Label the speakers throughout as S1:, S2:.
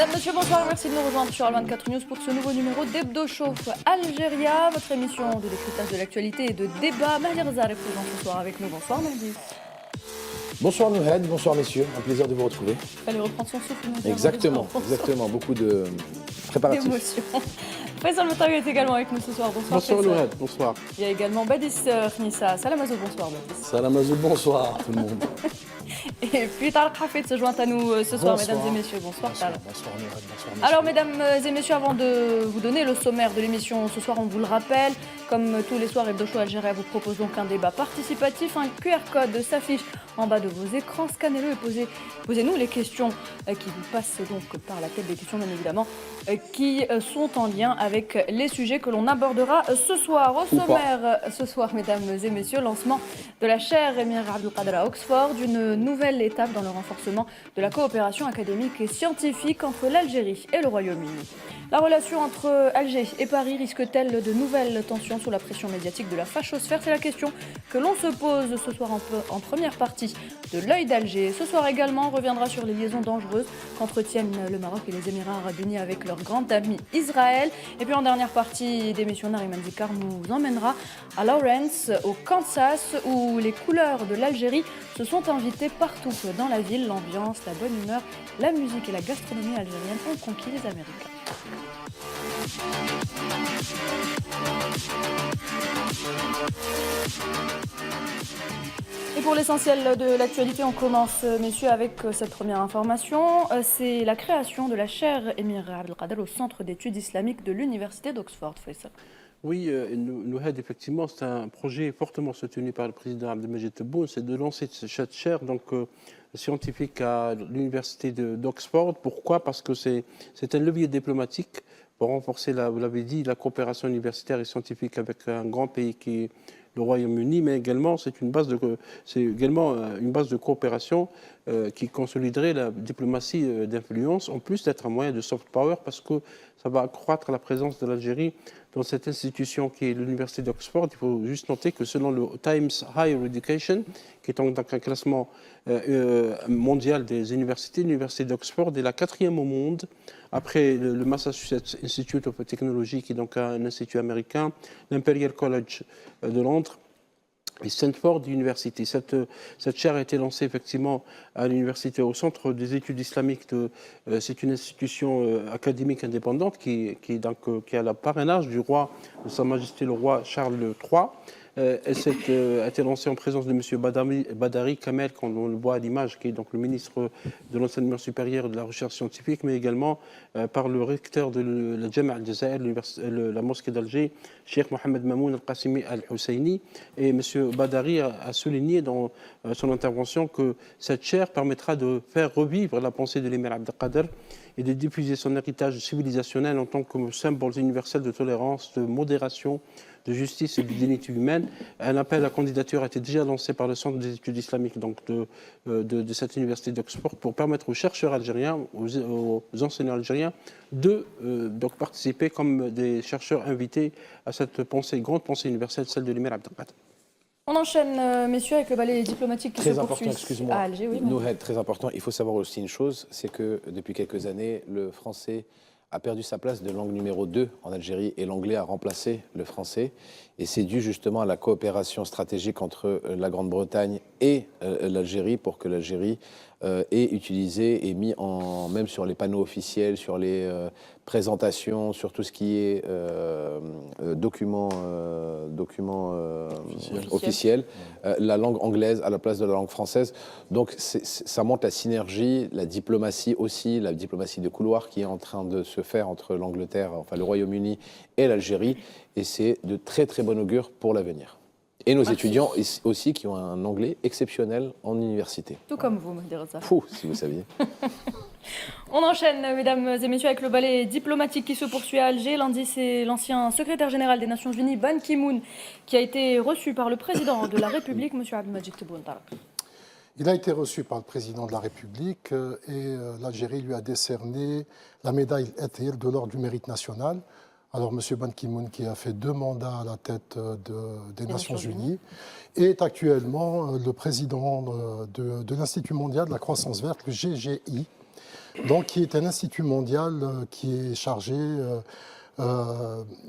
S1: Mesdames, Messieurs, bonsoir. Merci de nous rejoindre sur Al24 News pour ce nouveau numéro d'Hebdo Chauffe Algéria, votre émission de décryptage de l'actualité et de débat. Mahdi Reza est présent ce soir avec nous. Bonsoir Mahdi.
S2: Bonsoir Nouhed, bonsoir messieurs, un plaisir de vous retrouver.
S1: Il fallait reprendre son souffle.
S2: Exactement, beaucoup de préparatifs.
S1: D'émotion. Faisal Moutawi est également avec nous ce soir. Bonsoir.
S3: Bonsoir Nouhed, bonsoir.
S1: Il y a également Badis Khnissa. Salam Azou, bonsoir Badis.
S2: Salam Azou, bonsoir tout le monde.
S1: Et puis Tarek Hafid se joint à nous ce soir, mesdames et messieurs. Bonsoir Tarek.
S2: Bonsoir Nouhed, bonsoir messieurs.
S1: Alors mesdames et messieurs, avant de vous donner le sommaire de l'émission ce soir, on vous le rappelle, comme tous les soirs, Hebdo Show Algérie vous propose donc un débat participatif. Un QR code s'affiche en bas de vos écrans, scannez-le et posez-nous les questions qui vous passent donc par la tête, des questions bien évidemment qui sont en lien avec les sujets que l'on abordera ce soir. Au sommaire ce soir, mesdames et messieurs, lancement de la chaire Émir Abdelkader à Oxford, une nouvelle étape dans le renforcement de la coopération académique et scientifique entre l'Algérie et le Royaume-Uni. La relation entre Alger et Paris risque-t-elle de nouvelles tensions sous la pression médiatique de la fachosphère? C'est la question que l'on se pose ce soir en première partie de l'œil d'Alger. Ce soir également, on reviendra sur les liaisons dangereuses qu'entretiennent le Maroc et les Émirats arabes unis avec leur grand ami Israël. Et puis en dernière partie d'émission, Nariman Zikar nous emmènera à Lawrence, au Kansas, où les couleurs de l'Algérie se sont invitées partout dans la ville. L'ambiance, la bonne humeur, la musique et la gastronomie algérienne ont conquis les Américains. Et pour l'essentiel de l'actualité, on commence, messieurs, avec cette première information. C'est la création de la chaire Émir Abdelkader au Centre d'études islamiques de l'Université d'Oxford. Faisal.
S3: Oui, Nouhed, effectivement, c'est un projet fortement soutenu par le président Abdelmajid Tebboune, c'est de lancer cette chaire scientifique à l'Université d'Oxford. Pourquoi? Parce que c'est un levier diplomatique pour renforcer, vous l'avez dit, la coopération universitaire et scientifique avec un grand pays qui est le Royaume-Uni, mais également c'est également une base de coopération qui consoliderait la diplomatie d'influence, en plus d'être un moyen de soft power, parce que ça va accroître la présence de l'Algérie dans cette institution qui est l'Université d'Oxford. Il faut juste noter que selon le Times Higher Education, qui est donc un classement mondial des universités, l'Université d'Oxford est la 4e au monde, après le Massachusetts Institute of Technology, qui est donc un institut américain, l'Imperial College de Londres, et Stanford University. Cette chaire a été lancée effectivement à l'université, au Centre des études islamiques. C'est une institution académique indépendante qui a le parrainage du roi, de Sa Majesté le roi Charles III. Elle a été lancée en présence de M. Badari Kamel, comme on le voit à l'image, qui est donc le ministre de l'Enseignement supérieur et de la Recherche scientifique, mais également par le recteur de la Jama' al-Jazair, la mosquée d'Alger, Cheikh Mohamed Mamoun al-Qassimi al-Husseini. Et M. Badari a souligné dans son intervention que cette chaire permettra de faire revivre la pensée de l'émir Abdelkader et de diffuser son héritage civilisationnel en tant que symbole universel de tolérance, de modération, de justice et de dignité humaine. Un appel à candidature a été déjà lancé par le Centre des études islamiques de cette université d'Oxford pour permettre aux chercheurs algériens, aux enseignants algériens de participer comme des chercheurs invités à cette grande pensée universelle, celle de l'émir Abdelkader.
S1: On enchaîne, messieurs, avec le ballet diplomatique qui se poursuit à Alger. Oui,
S2: Nouhed, très important. Il faut savoir aussi une chose, c'est que depuis quelques années, le français a perdu sa place de langue numéro 2 en Algérie et l'anglais a remplacé le français. Et c'est dû justement à la coopération stratégique entre la Grande-Bretagne et l'Algérie pour que l'Algérie ait utilisé et mis même sur les panneaux officiels, sur les présentations, sur tout ce qui est documents officiels, la langue anglaise à la place de la langue française. Donc ça montre la synergie, la diplomatie aussi, la diplomatie de couloir qui est en train de se faire entre l'Angleterre, enfin le Royaume-Uni et l'Algérie. Et c'est de très très bon augure pour l'avenir. Et nos étudiants aussi qui ont un anglais exceptionnel en université.
S1: Tout comme vous, me direz ça.
S2: Fou, si vous saviez.
S1: On enchaîne, mesdames et messieurs, avec le ballet diplomatique qui se poursuit à Alger. Lundi, c'est l'ancien secrétaire général des Nations Unies, Ban Ki-moon, qui a été reçu par le président de la République, M. Abdelmajid Tebboune.
S4: Il a été reçu par le président de la République et l'Algérie lui a décerné la médaille Etir de l'Ordre du Mérite national Alors, M. Ban Ki-moon, qui a fait 2 mandats à la tête des Nations Unies, est actuellement le président de l'Institut mondial de la croissance verte, le GGI, donc, qui est un institut mondial qui est chargé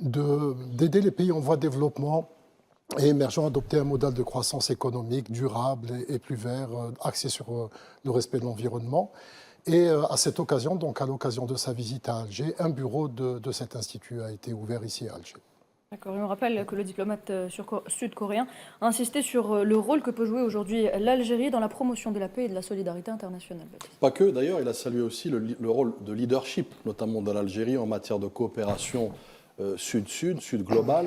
S4: d'aider les pays en voie de développement et émergents à adopter un modèle de croissance économique durable et plus vert, axé sur le respect de l'environnement. Et à cette occasion, donc à l'occasion de sa visite à Alger, un bureau de cet institut a été ouvert ici à Alger.
S1: D'accord. Et on rappelle que le diplomate sud-coréen a insisté sur le rôle que peut jouer aujourd'hui l'Algérie dans la promotion de la paix et de la solidarité internationale.
S5: Pas que, d'ailleurs, il a salué aussi le rôle de leadership, notamment de l'Algérie en matière de coopération sud-sud, sud-globale.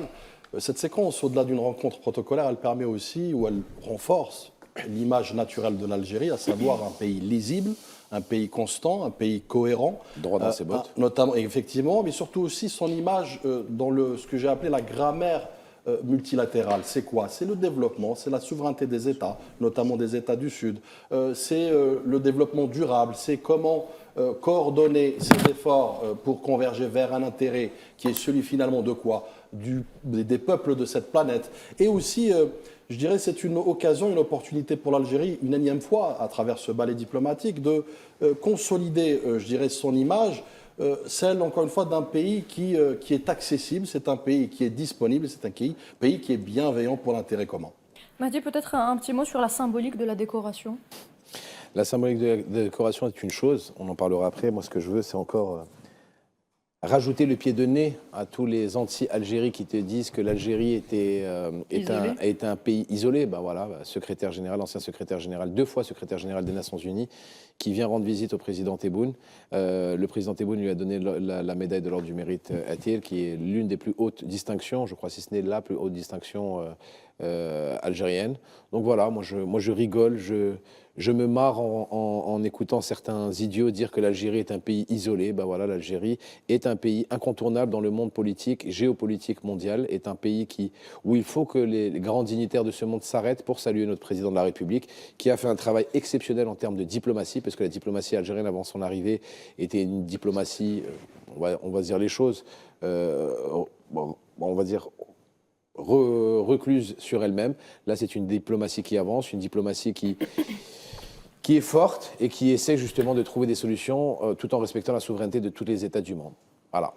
S5: Cette séquence, au-delà d'une rencontre protocolaire, elle permet aussi, ou elle renforce l'image naturelle de l'Algérie, à savoir un pays lisible, un pays constant, un pays cohérent.
S2: Droit dans ses bottes.
S5: Notamment, effectivement, mais surtout aussi son image dans ce que j'ai appelé la grammaire multilatérale. C'est quoi? C'est le développement, c'est la souveraineté des États, notamment des États du Sud. C'est le développement durable, c'est comment coordonner ces efforts pour converger vers un intérêt qui est celui finalement de quoi? Des peuples de cette planète. Et aussi, je dirais, c'est une occasion, une opportunité pour l'Algérie, une énième fois, à travers ce ballet diplomatique, de consolider, je dirais, son image, celle, encore une fois, d'un pays qui est accessible, c'est un pays qui est disponible, c'est un pays qui est bienveillant pour l'intérêt commun.
S1: Mahdi, peut-être un petit mot sur la symbolique de la décoration.
S2: La symbolique de la décoration est une chose, on en parlera après. Moi, ce que je veux, c'est encore rajouter le pied de nez à tous les anti-Algérie qui te disent que l'Algérie est un pays isolé. Ben voilà, secrétaire général, ancien secrétaire général, 2 fois secrétaire général des Nations Unies, qui vient rendre visite au président Tebboune. Le président Tebboune lui a donné la médaille de l'ordre du mérite Atil, qui est l'une des plus hautes distinctions, je crois, si ce n'est la plus haute distinction algérienne. Donc voilà, moi je rigole, je me marre en écoutant certains idiots dire que l'Algérie est un pays isolé. Ben voilà, l'Algérie est un pays incontournable dans le monde politique, géopolitique mondial, est un pays où il faut que les grands dignitaires de ce monde s'arrêtent pour saluer notre président de la République, qui a fait un travail exceptionnel en termes de diplomatie, parce que la diplomatie algérienne avant son arrivée était une diplomatie, on va dire les choses, on va dire recluse sur elle-même. Là, c'est une diplomatie qui avance, une diplomatie qui est forte et qui essaie justement de trouver des solutions tout en respectant la souveraineté de tous les États du monde. Voilà.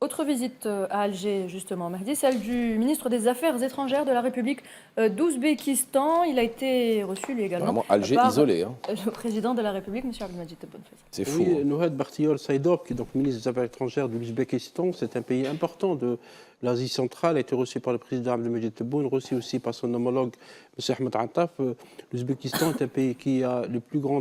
S1: Autre visite à Alger, justement, Mahdi, celle du ministre des Affaires étrangères de la République d'Ouzbékistan. Il a été reçu, lui également,
S2: vraiment Alger
S1: par
S2: isolé, hein.
S1: Le président de la République, M. Abdelmadjid Tebboune.
S2: C'est fou.
S3: Oui, Nouhed Bartiol Saïdov, qui est donc ministre des Affaires étrangères de l'Ouzbékistan, c'est un pays important de l'Asie centrale, a été reçu par le président Abdelmadjid Tebboune, reçu aussi par son homologue M. Ahmed Attaf. L'Ouzbékistan est un pays qui a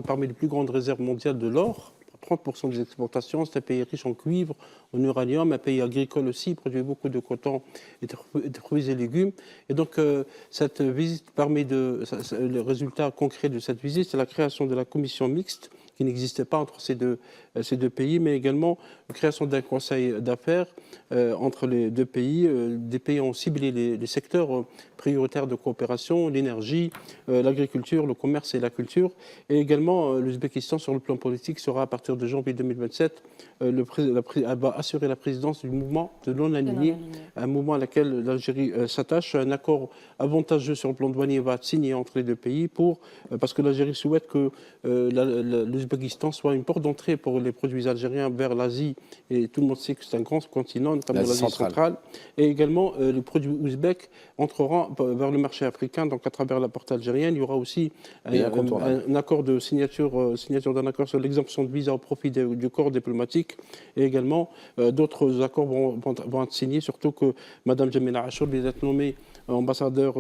S3: parmi les plus grandes réserves mondiales de l'or. 30% des exportations, c'est un pays riche en cuivre, en uranium, un pays agricole aussi, produit beaucoup de coton et de fruits et légumes. Et donc, cette visite permet le résultat concret de cette visite, c'est la création de la commission mixte qui n'existait pas entre ces deux pays, mais également la création d'un conseil d'affaires entre les deux pays. Des pays ont ciblé les secteurs prioritaires de coopération, l'énergie, l'agriculture, le commerce et la culture. Et également, l'Ouzbékistan, sur le plan politique, sera à partir de janvier 2027, va assurer la présidence du mouvement de non-alignés, un mouvement à laquelle l'Algérie s'attache. Un accord avantageux sur le plan douanier va être signé entre les deux pays parce que l'Algérie souhaite que l'Ouzbékistan soit une porte d'entrée pour les produits algériens vers l'Asie. Et tout le monde sait que c'est un grand continent, notamment l'Asie centrale. Et également, les produits ouzbeks entreront vers le marché africain, donc à travers la porte algérienne. Il y aura aussi un accord de signature d'un accord sur l'exemption de visa au profit du corps diplomatique. Et également, d'autres accords vont être signés, surtout que Mme Jamila Achour vient d'être nommée ambassadrice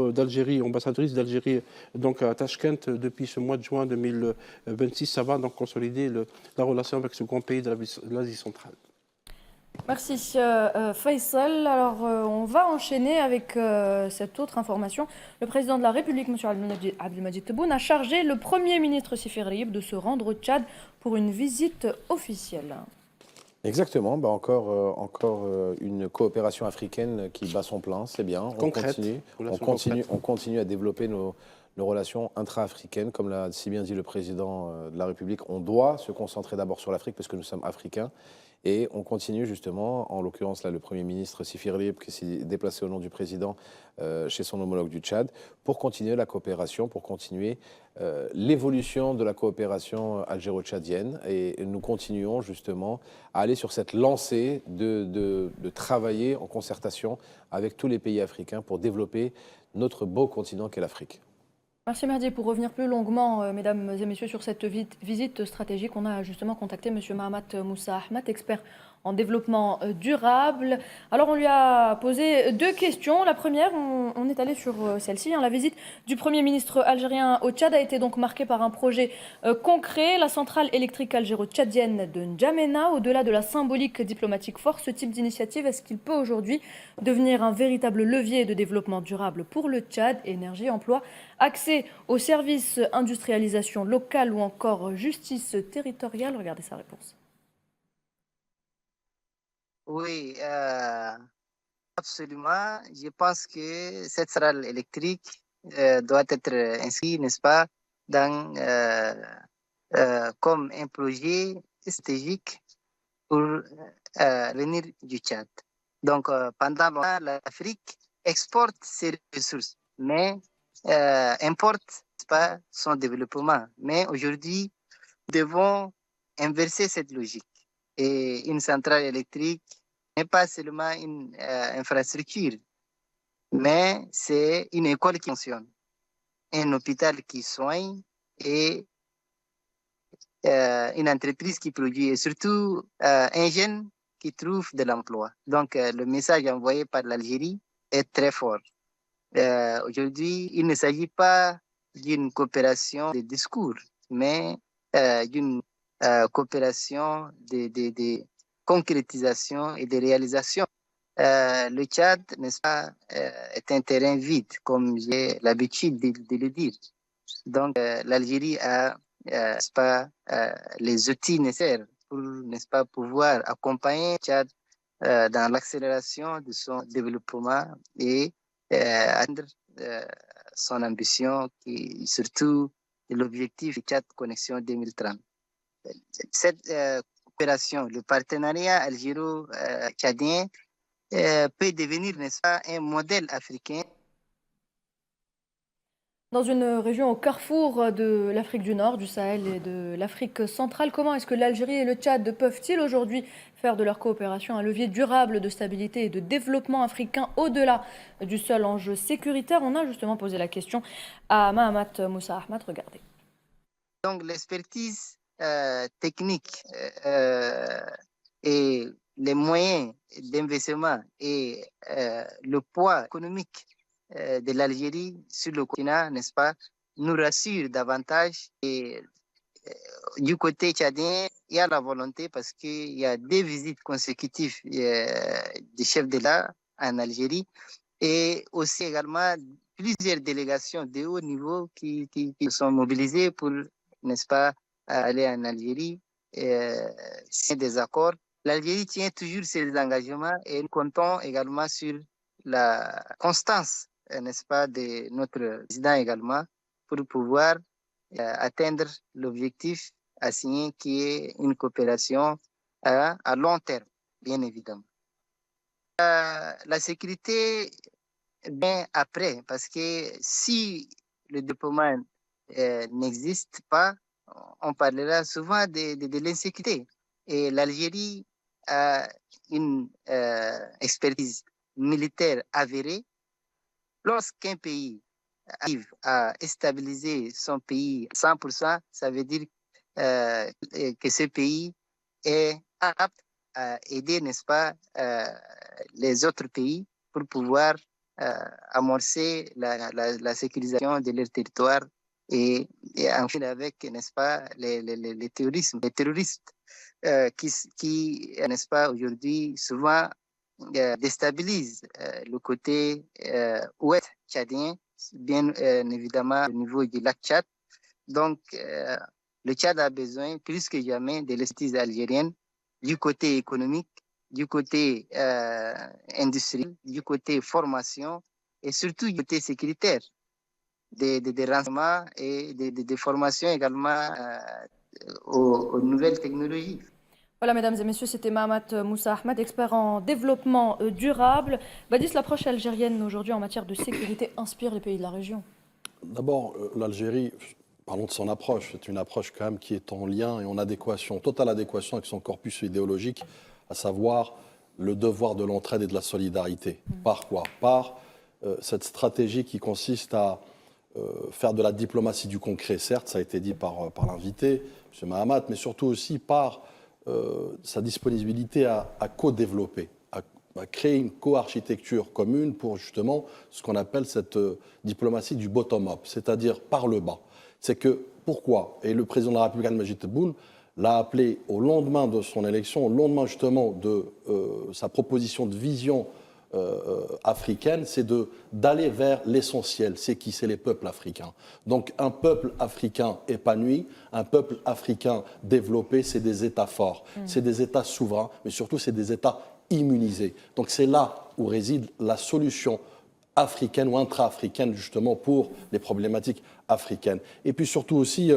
S3: d'Algérie donc à Tachkent depuis ce mois de juin 2026. Ça va donc consolider la relation avec ce grand pays de l'Asie centrale.
S1: Merci Faisal. Alors on va enchaîner avec cette autre information. Le président de la République, M. Abdelmadjid Tebboune, a chargé le Premier ministre Sifir Riyeb de se rendre au Tchad pour une visite officielle.
S2: Exactement, encore une coopération africaine qui bat son plein, c'est bien.
S3: Concrète.
S2: On continue à développer nos nos relations intra-africaines. Comme l'a si bien dit le président de la République, on doit se concentrer d'abord sur l'Afrique parce que nous sommes africains. Et on continue justement, en l'occurrence là, le Premier ministre Sifir Lieb qui s'est déplacé au nom du président chez son homologue du Tchad, pour continuer la coopération, pour continuer l'évolution de la coopération algéro-tchadienne. Et nous continuons justement à aller sur cette lancée de travailler en concertation avec tous les pays africains pour développer notre beau continent qu'est l'Afrique.
S1: Merci Mahdi. Pour revenir plus longuement, mesdames et messieurs, sur cette visite stratégique, on a justement contacté M. Mahamat Moussa Ahmad, expert en développement durable. Alors on lui a posé deux questions. La première, on est allé sur celle-ci. La visite du Premier ministre algérien au Tchad a été donc marquée par un projet concret. La centrale électrique algéro-tchadienne de N'Djamena, au-delà de la symbolique diplomatique forte, ce type d'initiative, est-ce qu'il peut aujourd'hui devenir un véritable levier de développement durable pour le Tchad? Énergie, emploi, accès aux services, industrialisation locale ou encore justice territoriale? Regardez sa réponse.
S6: Oui, absolument. Je pense que cette centrale électrique doit être inscrite, n'est-ce pas, dans, comme un projet stratégique pour l'avenir du Tchad. Donc, pendant longtemps, l'Afrique exporte ses ressources, mais importe, n'est-ce pas, son développement. Mais aujourd'hui, nous devons inverser cette logique. Et une centrale électrique n'est pas seulement une infrastructure, mais c'est une école qui fonctionne, un hôpital qui soigne et une entreprise qui produit, et surtout un jeune qui trouve de l'emploi. Donc, le message envoyé par l'Algérie est très fort. Aujourd'hui, il ne s'agit pas d'une coopération de discours, mais d'une coopération de concrétisation et de réalisation. Le Tchad, n'est-ce pas, est un terrain vide, comme j'ai l'habitude de le dire. Donc, l'Algérie a, n'est-ce pas, les outils nécessaires pour, n'est-ce pas, pouvoir accompagner le Tchad dans l'accélération de son développement et atteindre son ambition, qui surtout l'objectif du Tchad Connexion 2030. Cette coopération, le partenariat algéro-tchadien peut devenir, n'est-ce pas, un modèle africain.
S1: Dans une région au carrefour de l'Afrique du Nord, du Sahel et de l'Afrique centrale, comment est-ce que l'Algérie et le Tchad peuvent-ils aujourd'hui faire de leur coopération un levier durable de stabilité et de développement africain au-delà du seul enjeu sécuritaire? On a justement posé la question à Mahamat Moussa Ahmad. Regardez.
S6: Donc l'expertise technique et les moyens d'investissement et le poids économique de l'Algérie sur le continent, n'est-ce pas, nous rassure davantage. Et du côté tchadien, il y a la volonté parce qu'il y a des visites consécutives des chefs de l'État en Algérie et aussi également plusieurs délégations de haut niveau qui sont mobilisées pour, n'est-ce pas, aller en Algérie et signer des accords. L'Algérie tient toujours ses engagements et nous comptons également sur la constance, n'est-ce pas, de notre président également pour pouvoir atteindre l'objectif assigné qui est une coopération à long terme, bien évidemment. La sécurité vient après, parce que si le développement n'existe pas, on parlera souvent de l'insécurité. Et l'Algérie a une expertise militaire avérée. Lorsqu'un pays arrive à stabiliser son pays à 100%, ça veut dire que ce pays est apte à aider, n'est-ce pas, les autres pays pour pouvoir amorcer la sécurisation de leur territoire et enfin avec, n'est-ce pas, les terroristes qui n'est-ce pas, aujourd'hui souvent déstabilisent le côté ouest tchadien, bien évidemment au niveau du lac Tchad. Donc, le Tchad a besoin plus que jamais de l'expertise algérienne du côté économique, du côté industriel, du côté formation et surtout du côté sécuritaire. des renseignements et des formations également aux nouvelles technologies.
S1: Voilà, mesdames et messieurs, c'était Mahamat Moussa Ahmed, expert en développement durable. Badis, l'approche algérienne aujourd'hui en matière de sécurité inspire les pays de la région.
S5: D'abord, l'Algérie, parlons de son approche, c'est une approche quand même qui est en lien et en adéquation, totale adéquation avec son corpus idéologique, à savoir le devoir de l'entraide et de la solidarité. Par quoi? Par cette stratégie qui consiste à faire de la diplomatie du concret, certes, ça a été dit par l'invité, M. Mahamat, mais surtout aussi par sa disponibilité à co-développer, à créer une co-architecture commune pour justement ce qu'on appelle cette diplomatie du bottom-up, c'est-à-dire par le bas. C'est que, pourquoi? Et le président de la République, Al-Majid Tebboune, l'a appelé au lendemain de son élection, au lendemain justement de sa proposition de vision africaine, c'est d'aller vers l'essentiel. C'est qui? C'est les peuples africains. Donc un peuple africain épanoui, un peuple africain développé, c'est des États forts, c'est des États souverains, mais surtout c'est des États immunisés. Donc c'est là où réside la solution africaine ou intra-africaine justement pour les problématiques africaines. Et puis surtout aussi,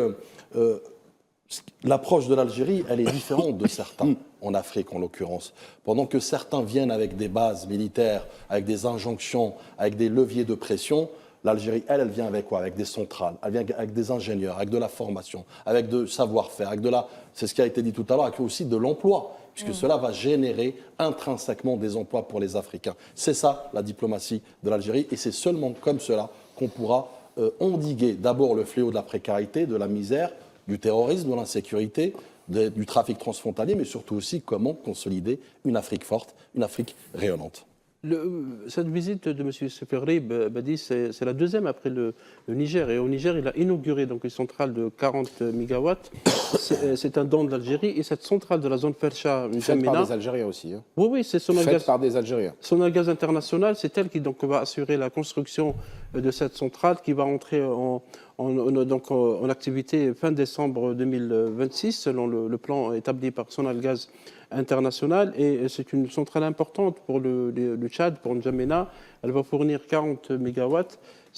S5: l'approche de l'Algérie, elle est différente de certains, en Afrique en l'occurrence. Pendant que certains viennent avec des bases militaires, avec des injonctions, avec des leviers de pression, l'Algérie, elle vient avec quoi? Avec des centrales, elle vient avec des ingénieurs, avec de la formation, avec de savoir-faire, avec c'est ce qui a été dit tout à l'heure, avec aussi de l'emploi, puisque cela va générer intrinsèquement des emplois pour les Africains. C'est ça la diplomatie de l'Algérie, et c'est seulement comme cela qu'on pourra endiguer d'abord le fléau de la précarité, de la misère, du terrorisme, de l'insécurité, du trafic transfrontalier, mais surtout aussi comment consolider une Afrique forte, une Afrique rayonnante.
S3: Cette visite de M. Seferri Badi, c'est la deuxième après le Niger. Et au Niger, il a inauguré donc, une centrale de 40 MW. C'est un don de l'Algérie. Et cette centrale de la zone Fersha,
S2: faite par des Algériens aussi. Hein.
S3: Oui, c'est
S2: faite par des Algériens.
S3: Sonagaz International, c'est elle qui donc, va assurer la construction de cette centrale qui va entrer en activité fin décembre 2026, selon le plan établi par Sonagaz International. Et c'est une centrale importante pour le Tchad, pour N'Djamena. Elle va fournir 40 MW.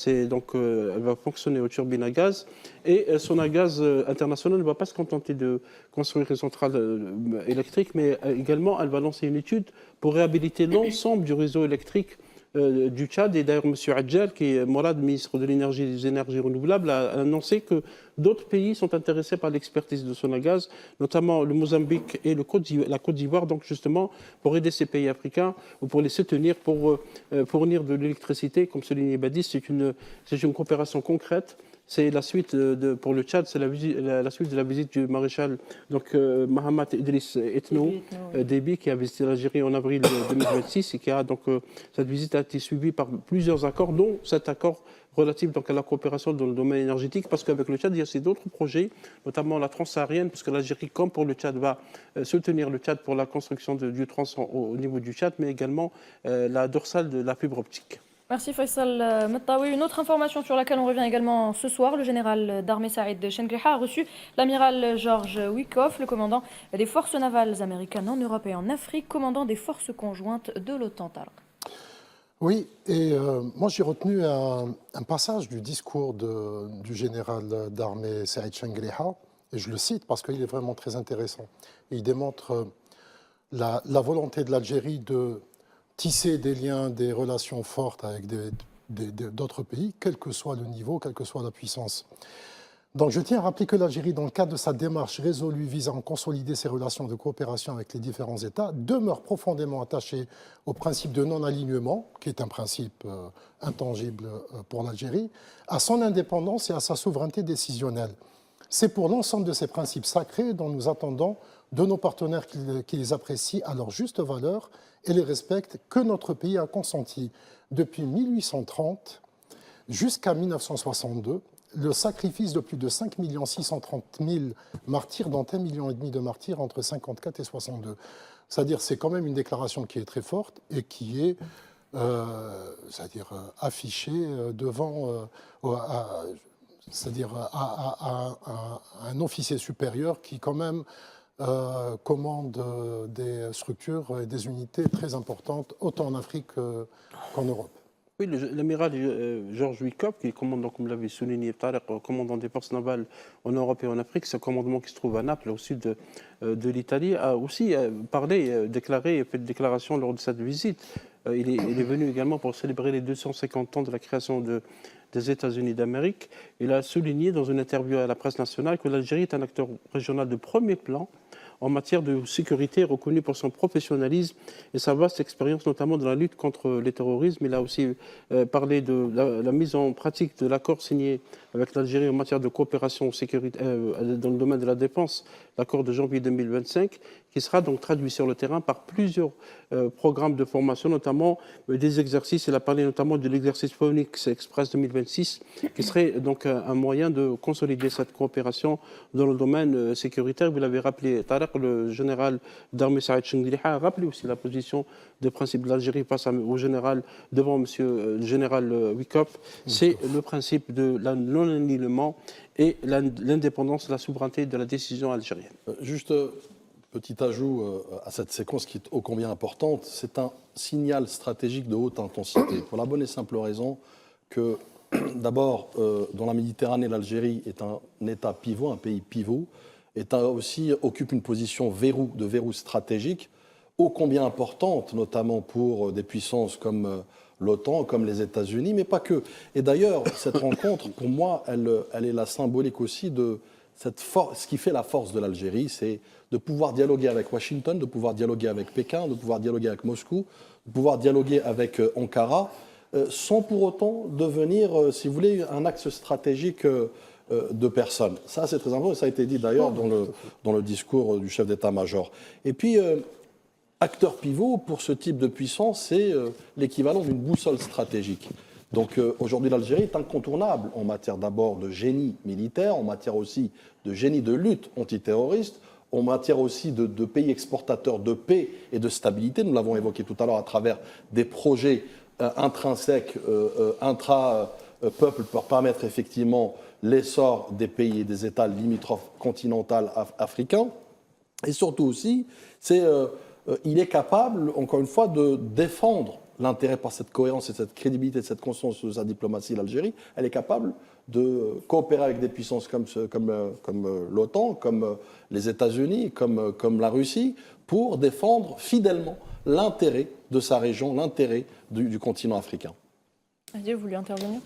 S3: Elle va fonctionner aux turbines à gaz. Et Sonagaz International ne va pas se contenter de construire une centrale électrique, mais également elle va lancer une étude pour réhabiliter l'ensemble du réseau électrique du Tchad. Et d'ailleurs, M. Adjel, qui est Morad, ministre de l'Énergie et des Énergies renouvelables, a annoncé que d'autres pays sont intéressés par l'expertise de Sonagaz, notamment le Mozambique et la Côte d'Ivoire, donc justement pour aider ces pays africains ou pour les soutenir, pour fournir de l'électricité. Comme soulignait Badi, c'est une coopération concrète. C'est la suite pour le Tchad, c'est la suite de la visite du maréchal Mahamat Idriss Déby, qui a visité l'Algérie en avril 2026 et qui a cette visite a été suivie par plusieurs accords, dont cet accord relatif à la coopération dans le domaine énergétique, parce qu'avec le Tchad, il y a aussi d'autres projets, notamment la transsaharienne, puisque l'Algérie, comme pour le Tchad, va soutenir le Tchad pour la construction du trans au niveau du Tchad, mais également la dorsale de la fibre optique.
S1: Merci Faisal Mettaoui. Une autre information sur laquelle on revient également ce soir, le général d'armée Saïd Chengriha a reçu l'amiral George Wikoff, le commandant des forces navales américaines en Europe et en Afrique, commandant des forces conjointes de l'OTAN.
S4: Oui, et moi j'ai retenu un passage du discours du général d'armée Saïd Chengriha, et je le cite parce qu'il est vraiment très intéressant. Il démontre la volonté de l'Algérie de tisser des liens, des relations fortes avec d'autres pays, quel que soit le niveau, quelle que soit la puissance. Donc je tiens à rappeler que l'Algérie, dans le cadre de sa démarche résolue visant à consolider ses relations de coopération avec les différents États, demeure profondément attachée au principe de non-alignement, qui est un principe intangible pour l'Algérie, à son indépendance et à sa souveraineté décisionnelle. C'est pour l'ensemble de ces principes sacrés dont nous attendons de nos partenaires qui les apprécient à leur juste valeur et les respectent que notre pays a consenti depuis 1830 jusqu'à 1962 le sacrifice de plus de 5 630 000 martyrs, dont 1,5 million de martyrs entre 1954 et 1962. C'est-à-dire c'est quand même une déclaration qui est très forte et qui est affichée devant à un officier supérieur qui quand même commande des structures et des unités très importantes, autant en Afrique qu'en Europe.
S3: Oui, l'amiral Georges Wicop, qui est commandant, comme l'avait souligné Tarek, commandant des forces navales en Europe et en Afrique, c'est un commandement qui se trouve à Naples, au sud de l'Italie, a aussi parlé, déclaré, fait une déclaration lors de cette visite. Il est venu également pour célébrer les 250 ans de la création des États-Unis d'Amérique. Il a souligné dans une interview à la presse nationale que l'Algérie est un acteur régional de premier plan en matière de sécurité, reconnu pour son professionnalisme et sa vaste expérience, notamment dans la lutte contre les terrorismes. Il a aussi parlé de la mise en pratique de l'accord signé avec l'Algérie en matière de coopération sécurité, dans le domaine de la défense, l'accord de janvier 2025, qui sera donc traduit sur le terrain par plusieurs programmes de formation, notamment des exercices. Il a parlé notamment de l'exercice Phoenix Express 2026, qui serait donc un moyen de consolider cette coopération dans le domaine sécuritaire. Vous l'avez rappelé, Tarek, le général d'armée Saïd Chengliha a rappelé aussi la position des principes de l'Algérie face au général, devant monsieur le général Wicop. C'est le principe de la non-annihilement et l'indépendance, la souveraineté de la décision algérienne.
S5: Juste petit ajout à cette séquence qui est ô combien importante, c'est un signal stratégique de haute intensité, pour la bonne et simple raison que, d'abord, dans la Méditerranée, l'Algérie est un État pivot, un pays pivot, occupe une position de verrou stratégique, ô combien importante, notamment pour des puissances comme l'OTAN, comme les États-Unis, mais pas que. Et d'ailleurs, cette rencontre, pour moi, elle est la symbolique aussi de cette force. Ce qui fait la force de l'Algérie, c'est de pouvoir dialoguer avec Washington, de pouvoir dialoguer avec Pékin, de pouvoir dialoguer avec Moscou, de pouvoir dialoguer avec Ankara, sans pour autant devenir, si vous voulez, un axe stratégique de personnes. Ça, c'est très important, et ça a été dit d'ailleurs dans le discours du chef d'état-major. Et puis, acteur pivot pour ce type de puissance, c'est l'équivalent d'une boussole stratégique. Donc aujourd'hui, l'Algérie est incontournable en matière d'abord de génie militaire, en matière aussi de génie de lutte antiterroriste, en matière aussi de pays exportateurs de paix et de stabilité. Nous l'avons évoqué tout à l'heure à travers des projets intrinsèques, intra-peuples, pour permettre effectivement l'essor des pays et des États limitrophes continentaux africains. Et surtout aussi, il est capable, encore une fois, de défendre l'intérêt par cette cohérence et cette crédibilité, cette constance de sa diplomatie, l'Algérie. Elle est capable de coopérer avec des puissances comme l'OTAN, comme les États-Unis, comme la Russie, pour défendre fidèlement l'intérêt de sa région, l'intérêt du continent africain.
S1: Adieu, vous voulez intervenir ?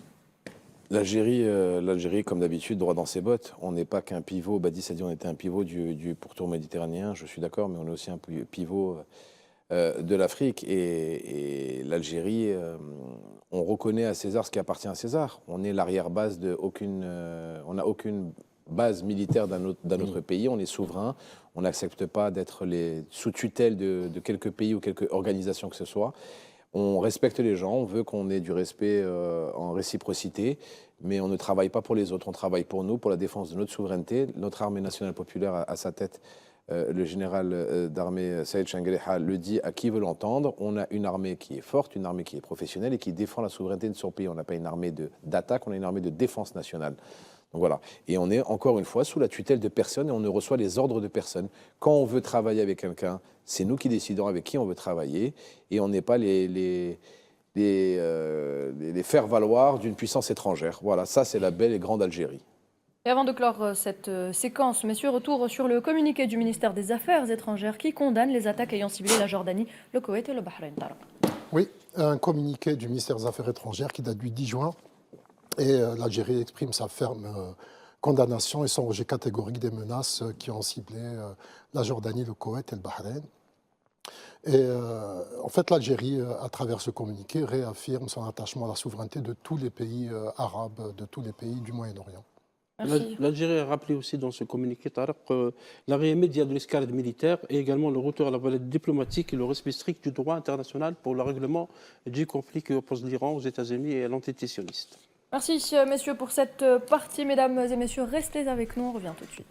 S2: L'Algérie, comme d'habitude, droit dans ses bottes. On n'est pas qu'un pivot. Badis a dit on était un pivot du pourtour méditerranéen. Je suis d'accord, mais on est aussi un pivot de l'Afrique. Et l'Algérie, on reconnaît à César ce qui appartient à César. On est l'arrière-base on n'a aucune base militaire d'un autre pays. On est souverain. On n'accepte pas d'être sous tutelle de quelques pays ou quelques organisations que ce soit. On respecte les gens, on veut qu'on ait du respect en réciprocité, mais on ne travaille pas pour les autres, on travaille pour nous, pour la défense de notre souveraineté. Notre armée nationale populaire à sa tête, le général d'armée Saïd Chengliha le dit à qui veut l'entendre. On a une armée qui est forte, une armée qui est professionnelle et qui défend la souveraineté de son pays. On n'a pas une armée d'attaque, on a une armée de défense nationale. Donc voilà. Et on est encore une fois sous la tutelle de personne et on ne reçoit les ordres de personne. Quand on veut travailler avec quelqu'un, c'est nous qui décidons avec qui on veut travailler et on n'est pas les faire-valoir d'une puissance étrangère. Voilà, ça c'est la belle et grande Algérie.
S1: Et avant de clore cette séquence, messieurs, retour sur le communiqué du ministère des Affaires étrangères qui condamne les attaques ayant ciblé la Jordanie, le Koweït et le Bahreïn.
S4: Oui, un communiqué du ministère des Affaires étrangères qui date du 10 juin. Et l'Algérie exprime sa ferme condamnation et son rejet catégorique des menaces qui ont ciblé la Jordanie, le Koweït et le Bahreïn. Et en fait, l'Algérie, à travers ce communiqué, réaffirme son attachement à la souveraineté de tous les pays arabes, de tous les pays du Moyen-Orient.
S3: L'Algérie a rappelé aussi dans ce communiqué l'arrêt immédiat de l'escalade militaire et également le retour à la voie diplomatique et le respect strict du droit international pour le règlement du conflit qui oppose l'Iran aux États-Unis et à l'entité sioniste.
S1: Merci messieurs pour cette partie. Mesdames et messieurs, restez avec nous, on revient tout de suite.